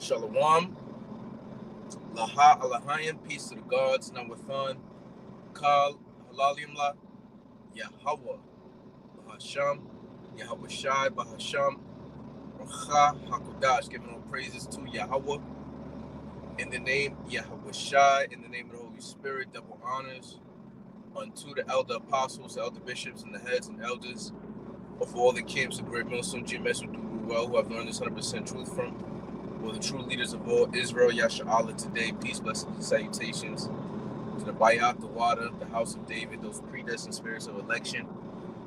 Shalom, Laha Alahayim, peace to the gods, Nawathan, Kal, Halalimla, Yahweh, Bahasham, Yahweh Shai, Bahasham, Racha HaKodash, giving all praises to Yahweh, in the name Yahweh Shai, in the name of the Holy Spirit, double honors unto the elder apostles, the elder bishops, and the heads and elders of all the camps of Great Millstone GMS who do well, who have learned this 100% truth from, who are the true leaders of all Israel, Yasha Allah today. Peace, blessings, and salutations to the Bayat, the Wada, the house of David, those predestined spirits of election,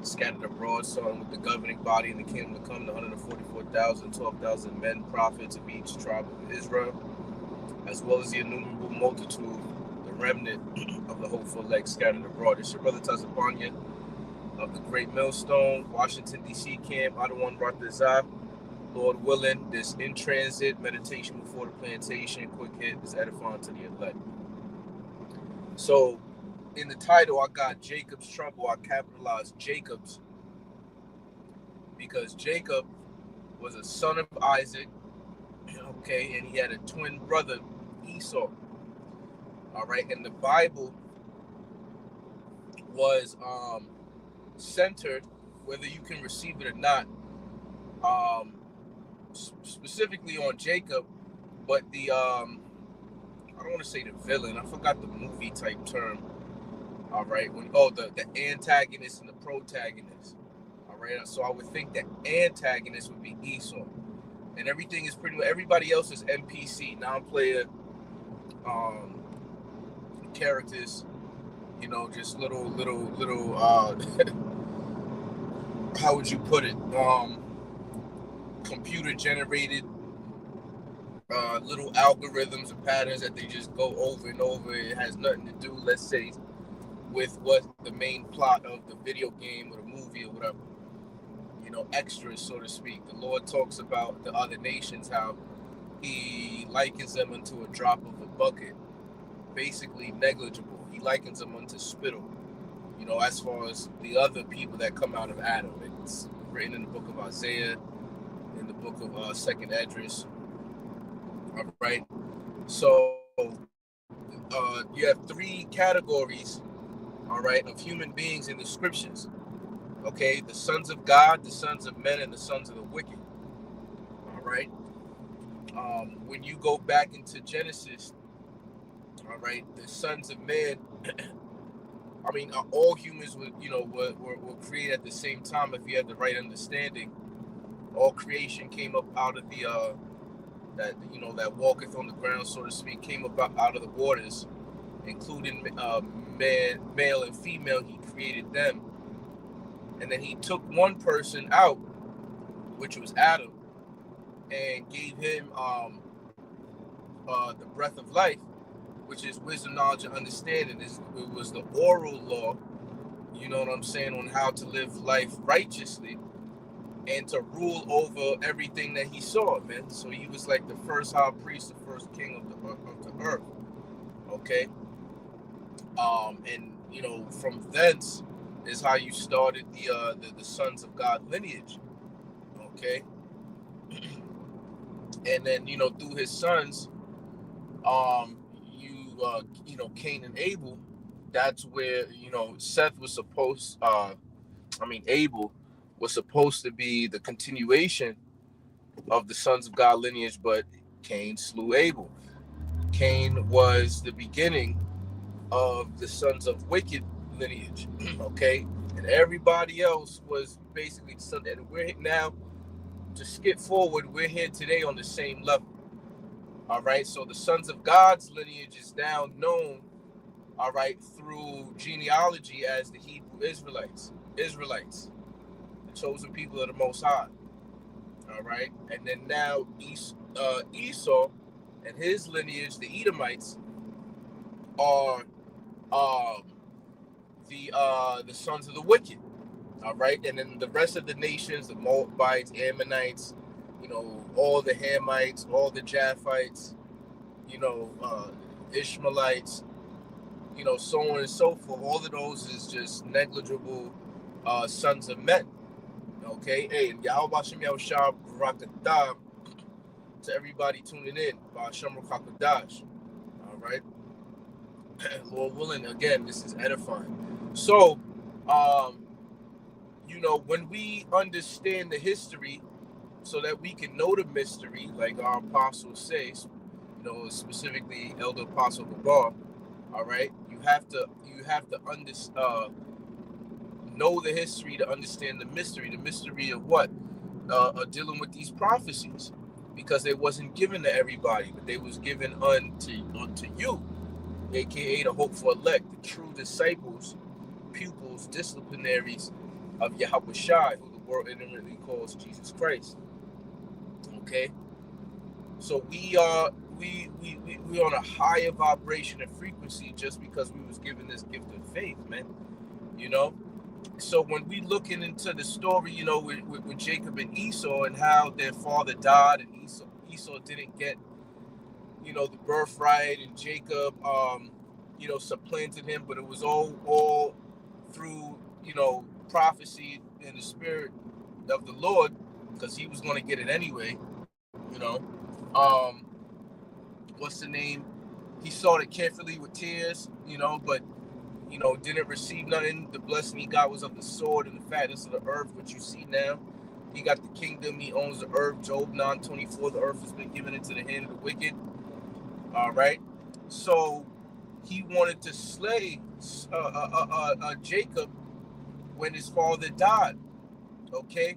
scattered abroad, starting with the governing body in the kingdom to come, the 144,000, 12,000 men, prophets of each tribe of Israel, as well as the innumerable multitude, the remnant of the hopeful elect scattered abroad. It's your brother Tazapanya of the Great Millstone, Washington, D.C. camp, Adawan Ratazah. Lord willing, this in transit meditation before the plantation, quick hit, is edifying to the elect. So, in the title, I got Jacob's trouble. I capitalized Jacob's because Jacob was a son of Isaac, okay, and he had a twin brother, Esau. All right, and the Bible was centered, whether you can receive it or not, specifically on Jacob, but the I don't want to say the villain, I forgot the movie type term. All right, the antagonist and the protagonist. All right, so I would think the antagonist would be Esau, and everything is pretty much everybody else is NPC, non-player characters, just little how would you put it, computer generated little algorithms and patterns that they just go over and over. It has nothing to do, let's say, with what the main plot of the video game or the movie or whatever, extras, so to speak. The Lord talks about the other nations, how he likens them unto a drop of a bucket, basically negligible. He likens them unto spittle, as far as the other people that come out of Adam. It's written in the book of Isaiah, in the book of 2nd Esdras. All right, so you have three categories, all right, of human beings in the scriptures. Okay, the sons of God, the sons of men, and the sons of the wicked. All right. When you go back into Genesis, all right, the sons of men, I mean, all humans were created at the same time if you had the right understanding. All creation came up out of the that walketh on the ground, so to speak, came up out of the waters, including man, male and female. He created them, and then he took one person out, which was Adam, and gave him the breath of life, which is wisdom, knowledge, and understanding. It was the oral law, you know what I'm saying, on how to live life righteously and to rule over everything that he saw, man. So he was like the first high priest, the first king of the earth, okay? And from thence is how you started the sons of God lineage, okay? And then through his sons, Cain and Abel. That's where Seth was supposed. Abel was supposed to be the continuation of the sons of God lineage, but Cain slew Abel. Cain was the beginning of the sons of wicked lineage, okay? And everybody else was basically the son. And we're now, to skip forward, we're here today on the same level. All right, so the sons of God's lineage is now known, all right, through genealogy as the Hebrew Israelites, the chosen people of the Most High. All right, and then now Esau and his lineage, the Edomites, are the sons of the wicked. All right, and then the rest of the nations, the Moabites, Ammonites, all the Hamites, all the Japhites, Ishmaelites, so on and so forth. All of those is just negligible sons of men. Okay, hey, and Yahweh Shem Yahushua Barakatam to everybody tuning in. Shamar Kakadash. All right. Lord willing, again, this is edifying. So, when we understand the history so that we can know the mystery, like our apostles say, specifically Elder Apostle Gabar, all right, you have to know the history to understand the mystery of what? Dealing with these prophecies, because they wasn't given to everybody, but they was given unto you, aka the hopeful elect, the true disciples, pupils, disciplinaries of Yahweh Shai, who the world intimately calls Jesus Christ. Okay, so we are on a higher vibration and frequency just because we was given this gift of faith, man. So when we looking into the story, with Jacob and Esau and how their father died, and Esau didn't get, the birthright, and Jacob, supplanted him, but it was all through, prophecy and the spirit of the Lord, because he was going to get it anyway. What's the name? He sought it carefully with tears, but didn't receive nothing. The blessing he got was of the sword and the fatness of the earth, which you see now. He got the kingdom. He owns the earth. Job 9:24. The earth has been given into the hand of the wicked. All right. So he wanted to slay Jacob when his father died. Okay.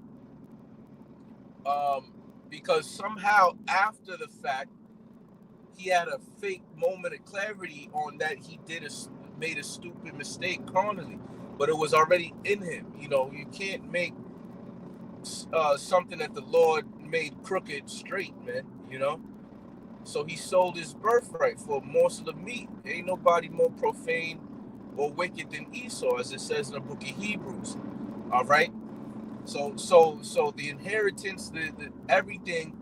Because somehow after the fact, he had a fake moment of clarity on that he made a stupid mistake carnally, but it was already in him. You can't make something that the Lord made crooked straight, man. So he sold his birthright for a morsel of meat. Ain't nobody more profane or wicked than Esau, as it says in the book of Hebrews. All right. So the inheritance, the everything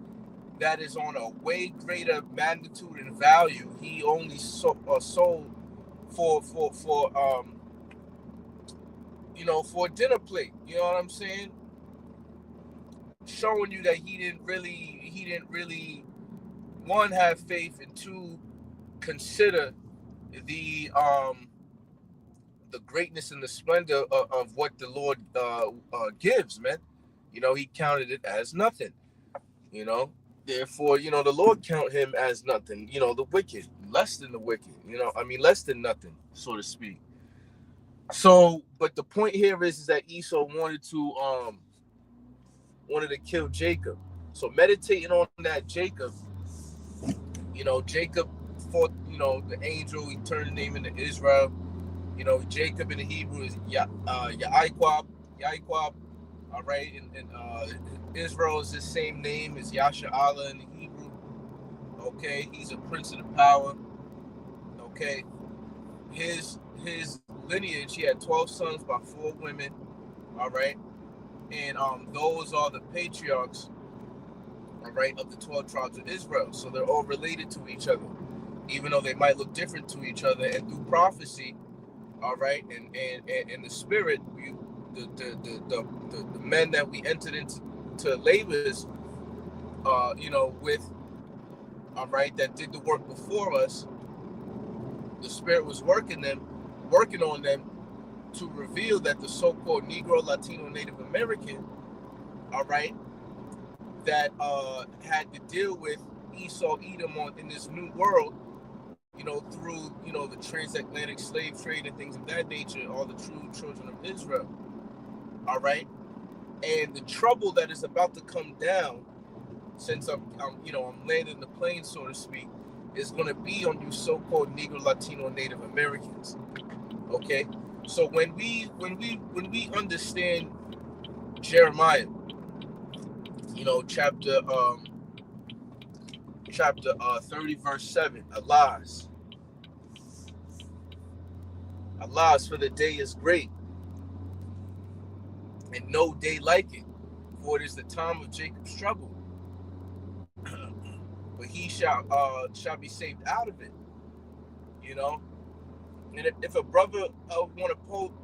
that is on a way greater magnitude and value, he only sold for for a dinner plate. You know what I'm saying? Showing you that he didn't really one, have faith, and two, consider the greatness and the splendor of what the Lord gives, man. He counted it as nothing. Therefore, the Lord count him as nothing. The wicked, less than the wicked. Less than nothing, so to speak. So, but the point here is that Esau wanted to kill Jacob. So meditating on that, Jacob fought, the angel. He turned the name into Israel. Jacob in the Hebrew is Yaquab. All right, and Israel is the same name as Yasha Allah in the Hebrew. Okay, he's a prince of the power. Okay, his lineage, he had 12 sons by 4 women. All right, and those are the patriarchs, all right, of the 12 tribes of Israel. So they're all related to each other, even though they might look different to each other. And through prophecy, all right, and the spirit, the men that we entered into labors, with, all right, that did the work before us. The spirit was working on them to reveal that the so-called Negro, Latino, Native American, all right, that had to deal with Esau, Edom in this new world, through, the transatlantic slave trade and things of that nature, all the true children of Israel. All right. And the trouble that is about to come down, since I'm landing the plane, so to speak, is going to be on you so-called Negro, Latino, Native Americans. Okay. So when we understand Jeremiah, chapter 30, verse 7, Alas, for the day is great, and no day like it, for it is the time of Jacob's trouble, but he shall be saved out of it. And if a brother want to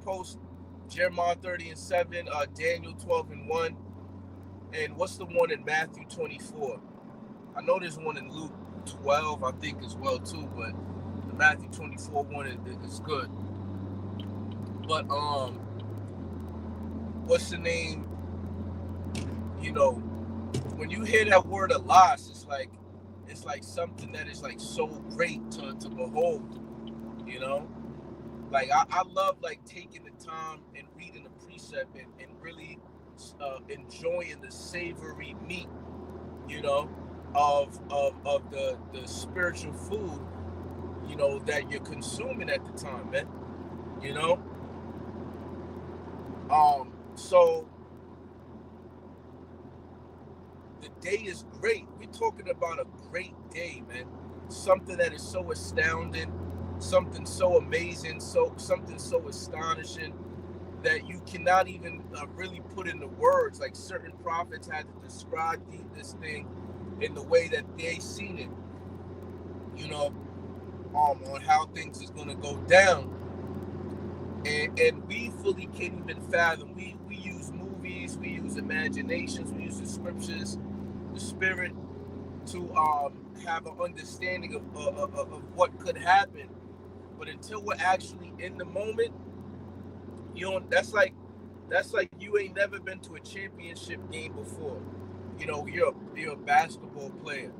post Jeremiah 30 and 7, Daniel 12 and 1, and what's the one in Matthew 24? I know there's one in Luke 12, I think, as well too, but the Matthew 24 one is good. But what's the name? You know, when you hear that word of loss, it's like something that is like so great to behold. You know, like I love like taking the time and reading the precept and really enjoying the savory meat, you know, of the spiritual food, you know, that you're consuming at the time, man. You know, so the day is great. We're talking about a great day, man. Something that is so astounding, something so amazing, something so astonishing that you cannot even really put into words. Like certain prophets had to describe this thing in the way that they seen it, you know, on how things is gonna go down. And we fully can't even fathom. We use movies, we use imaginations, we use the scriptures, the spirit to have an understanding of what could happen. But until we're actually in the moment, you know, that's like you ain't never been to a championship game before. You know, you're a basketball player,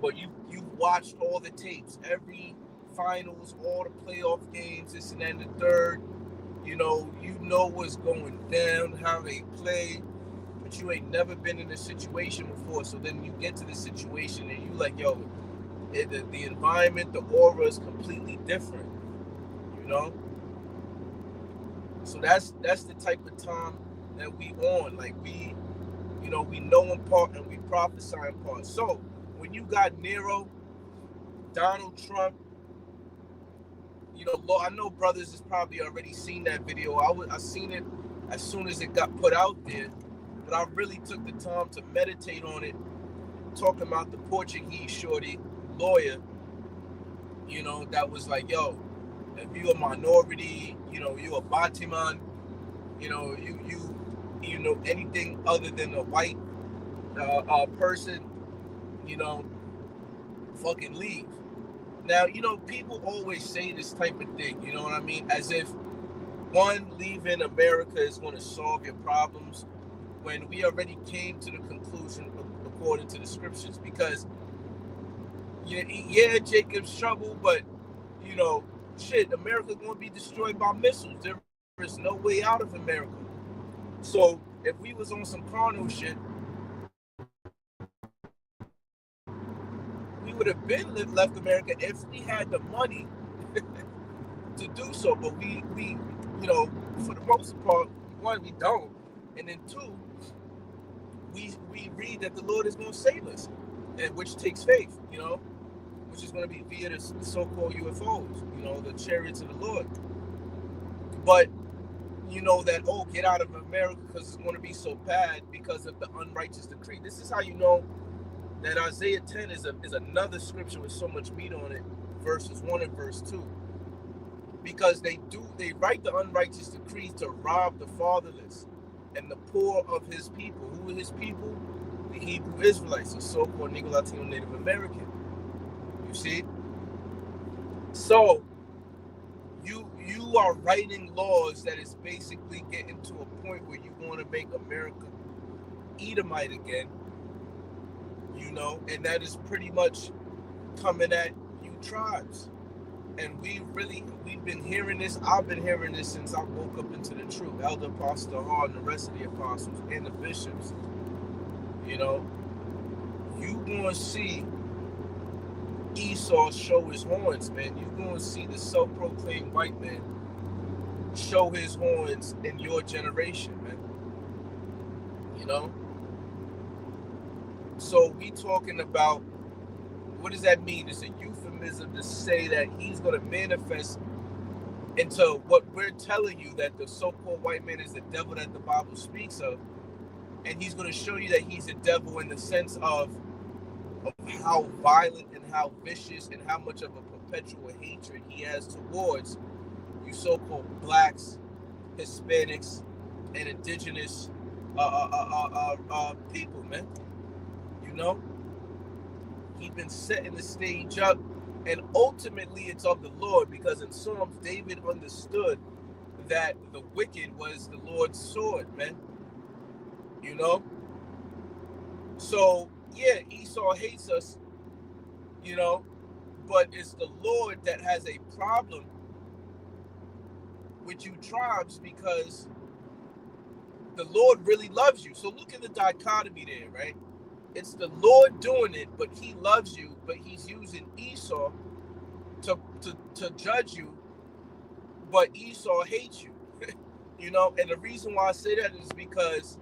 but you've watched all the tapes, every finals, all the playoff games, this and that and the third. You know what's going down, how they play, but you ain't never been in a situation before. So then you get to the situation and you like, yo, the environment, the aura is completely different. You know, so that's the type of time that we on. Like we know in part and we prophesy in part. So when you got Nero, Donald Trump, you know, I know brothers has probably already seen that video. I seen it as soon as it got put out there, but I really took the time to meditate on it, talking about the Portuguese shorty lawyer, you know, that was like, yo, if you a minority, you know, you a Batiman, you know, you know anything other than a white person, you know, fucking leave. Now, you know, people always say this type of thing, you know what I mean? As if one, leaving America is going to solve your problems, when we already came to the conclusion according to the scriptures. Because yeah, Jacob's trouble, but you know, shit, America's going to be destroyed by missiles. There is no way out of America. So if we was on some carnal shit, we would have been left America if we had the money to do so. But we you know, for the most part, one, we don't, and then two, we read that the Lord is going to save us, and which takes faith, you know, which is going to be via the so-called UFOs, you know, the chariots of the Lord. But you know that, oh, get out of America because it's going to be so bad because of the unrighteous decree. This is how you know that Isaiah 10 is another scripture with so much meat on it, verses 1 and verse 2. Because they write the unrighteous decrees to rob the fatherless and the poor of his people. Who are his people? The Hebrew Israelites, the so-called Negro Latino Native American. You see? So you are writing laws that is basically getting to a point where you want to make America Edomite again, you know, and that is pretty much coming at you tribes. And we've been hearing this. I've been hearing this since I woke up into the truth. Elder Apostle Hall and the rest of the apostles and the bishops. You know, you gonna see Esau show his horns, man. You gonna see the self-proclaimed white man show his horns in your generation, man. You know? So we talking about, what does that mean? It's a euphemism to say that he's going to manifest into what we're telling you, that the so-called white man is the devil that the Bible speaks of. And he's going to show you that he's a devil in the sense of how violent and how vicious and how much of a perpetual hatred he has towards you so-called blacks, Hispanics, and indigenous people, man. You know? He's been setting the stage up, and ultimately it's of the Lord, because in Psalms, David understood that the wicked was the Lord's sword, man. You know? So, yeah, Esau hates us, you know, but it's the Lord that has a problem with you tribes, because the Lord really loves you. So look at the dichotomy there, right? It's the Lord doing it, but he loves you, but he's using Esau to judge you, but Esau hates you. You know, and the reason why I say that is because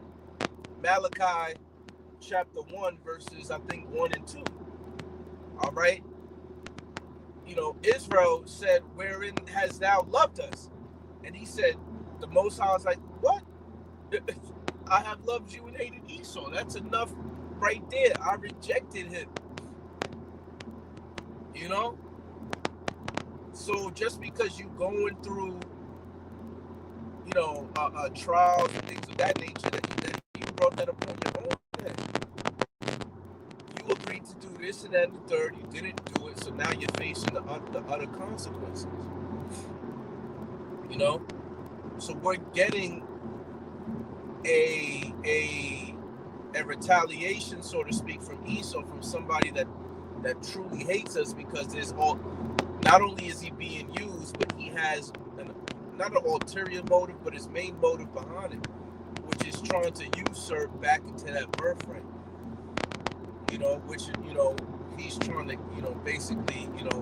Malachi chapter 1, verses, I think, 1 and 2. All right? You know, Israel said, wherein hast thou loved us? And he said, the Most High was like, what? I have loved you and hated Esau. That's enough right there. I rejected him. You know? So just because you going through, you know, trials and things of that nature, that you brought that upon your own head. You agreed to do this and that and the third. You didn't do it, so now you're facing the other consequences. You know? So we're getting a retaliation, so to speak, from Esau, from somebody that truly hates us, because there's not only is he being used, but he has not an ulterior motive, but his main motive behind it, which is trying to usurp back into that birthright. You know, which, you know, he's trying to, you know, basically, you know,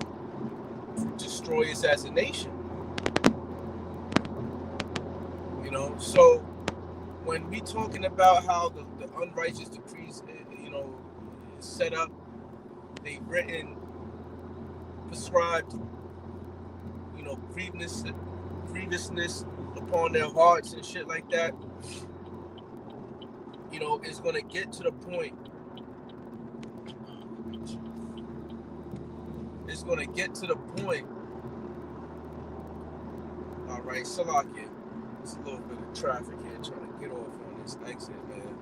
destroy us as a nation. You know, so when we talking about how the unrighteous decrees, you know, is set up, they've written, prescribed, you know, grievousness upon their hearts and shit like that, you know, it's going to get to the point. It's going to get to the point. All right, Salakia. There's a little bit of traffic here trying to get off on this exit, man.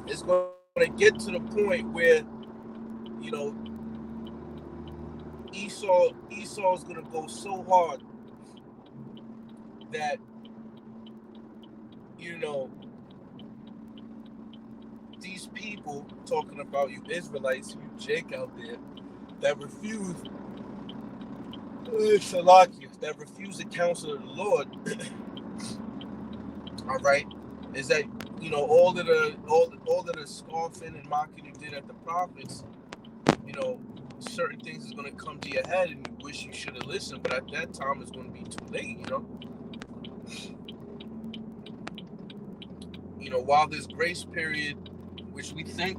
It's going to get to the point where, you know, Esau's going to go so hard that, you know, these people, talking about you Israelites, you Jake out there, that refuse that refuse the counsel of the Lord, all right, is that, you know, all of the scoffing and mocking you did at the prophets, you know, certain things is going to come to your head and you wish you should have listened, but at that time it's going to be too late, you know. You know, while this grace period, which we thank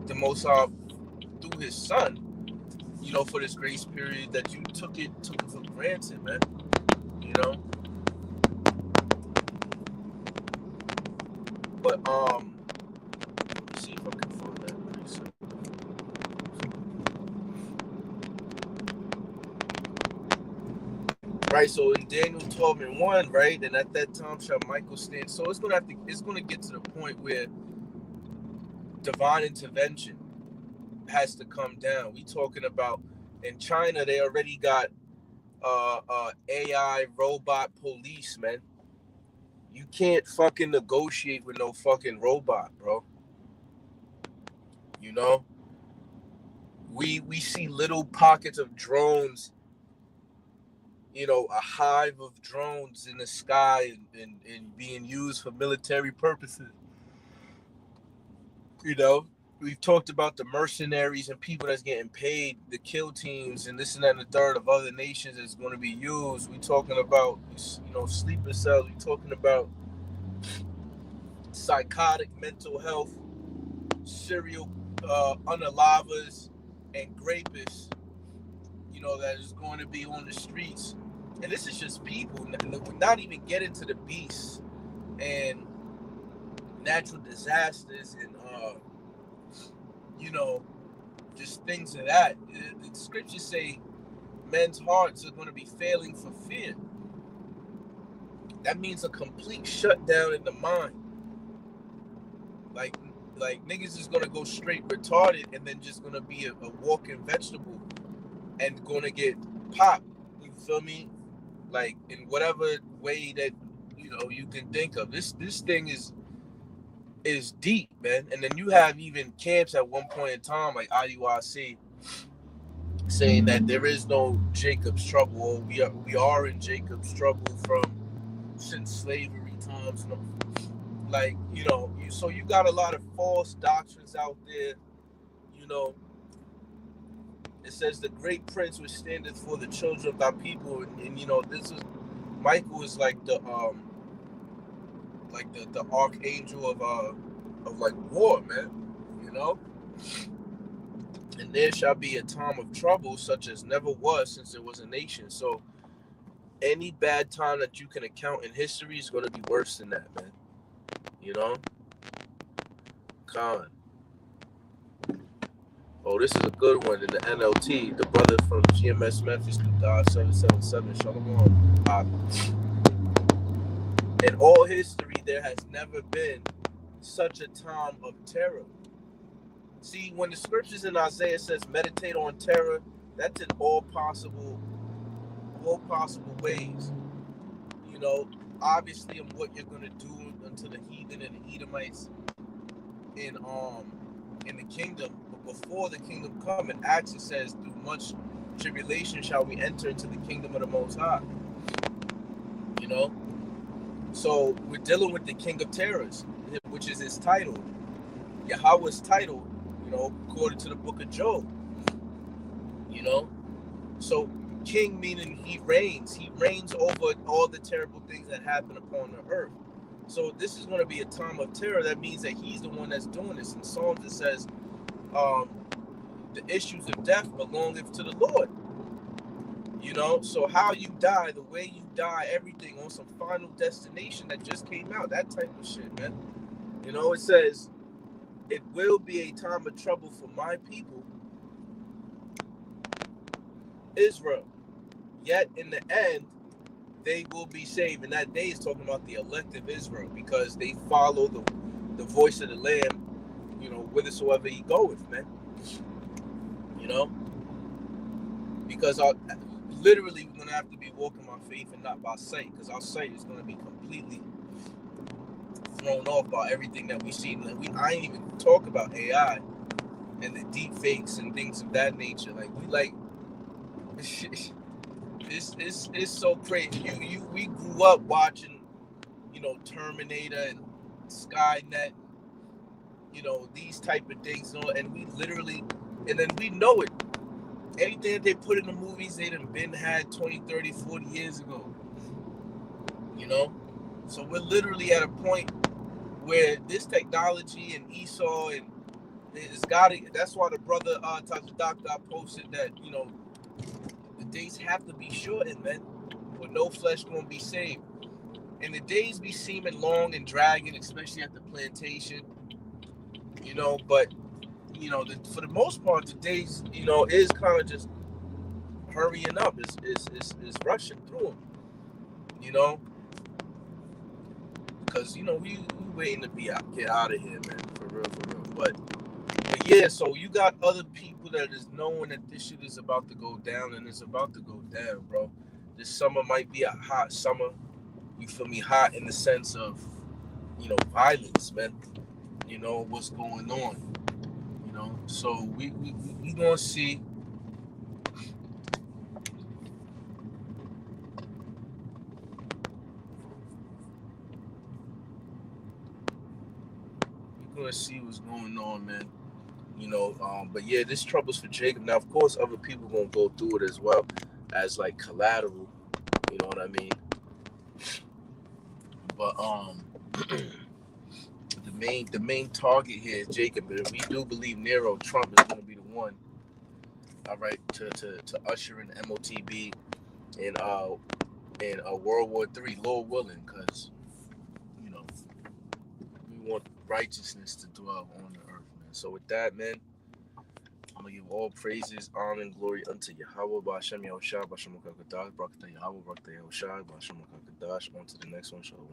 the Most High through his son, you know, for this grace period, that you took it for granted, man. You know. But let me see if I can find that precept. Right, so in Daniel 12:1, right, and at that time shall Michael stand. So it's gonna get to the point where divine intervention has to come down. We talking about, in China, they already got AI robot police, man. You can't fucking negotiate with no fucking robot, bro. You know? We see little pockets of drones, you know, a hive of drones in the sky and being used for military purposes. You know? We've talked about the mercenaries and people that's getting paid, the kill teams and this and that and the third of other nations that's going to be used. We're talking about, you know, sleeper cells. We're talking about psychotic mental health, serial unalivers, and grapists, you know, that is going to be on the streets. And this is just people, not even get into the beasts and natural disasters and, you know, just things of that. The scriptures say men's hearts are going to be failing for fear. that means a complete shutdown in the mind. Like like niggas is gonna go straight retarded and then just gonna be a walking vegetable and gonna get popped. You feel me? Like in whatever way that you can think of. This thing is deep, man. And then you have even camps at one point in time, like IUIC, saying that there is no Jacob's trouble, or we are in Jacob's trouble from since slavery times. Like so you got a lot of false doctrines out there. You know, it says the great prince which standeth for the children of thy people, and this is Michael is like the archangel of like war, man. You know, and there shall be a time of trouble such as never was since there was a nation. So any bad time that you can account in history is going to be worse than that, man. You know, Khan. Oh, this is a good one in the NLT. The brother from GMS Memphis who died 777. Shalom. In all history, there has never been such a time of terror. See, when the scriptures in Isaiah says meditate on terror, that's in all possible ways. You know, obviously, in what you're gonna do unto the heathen and the Edomites in the kingdom. But before the kingdom come, in Acts it says, through much tribulation shall we enter into the kingdom of the Most High. You know, so we're dealing with the King of Terrors, which is his title. Yahweh's title, according to the book of Job. You know, so king meaning he reigns over all the terrible things that happen upon the earth. So this is going to be a time of terror. That means that he's the one that's doing this. In Psalms it says, the issues of death belongeth to the Lord. You know, so how you die, the way you die, everything on some final destination that just came out, that type of shit, man. You know, it says, it will be a time of trouble for my people, Israel. Yet in the end, they will be saved. And that day is talking about the elect of Israel, because they follow the voice of the Lamb, whithersoever he goeth, man. You know? Because literally we're going to have to be walking by faith and not by sight, because our sight is going to be completely thrown off by everything that we see. I ain't even talk about AI and the deep fakes and things of that nature. It's so crazy. We grew up watching, Terminator and Skynet, these type of things, and we literally, and then we know it. Anything that they put in the movies, they done been had 20, 30, 40 years ago. So we're literally at a point where this technology and Esau and it's got it. That's why the brother Doctor posted that the days have to be shortened, man, or no flesh gonna be saved. And the days be seeming long and dragging, especially at the plantation. But for the most part, the days is kind of just hurrying up. Is rushing through them. Because we waiting to get out of here, man, for real. But yeah, so you got other people that is knowing that this shit is about to go down, and it's about to go down, bro. This summer might be a hot summer. You feel me? Hot in the sense of violence, man. What's going on. So we gonna see. We're gonna see what's going on, man. But yeah, this trouble's for Jacob. Now, of course, other people gonna go through it as well as like collateral. You know what I mean? But the main target here is Jacob. But if we do believe Nero, Trump is gonna be the one. All right, to usher in MOTB and World War III, Lord willing, because we want righteousness to dwell on the earth, man. So with that, man, I'm gonna give all praises, honor, and glory unto Yahweh, Ba'ashem Yahushua, Ba'ashem Kadash, Barakatah Yahweh, Barakatah Yahushua, Ba'ashem Kadash. On to the next one, Shalom.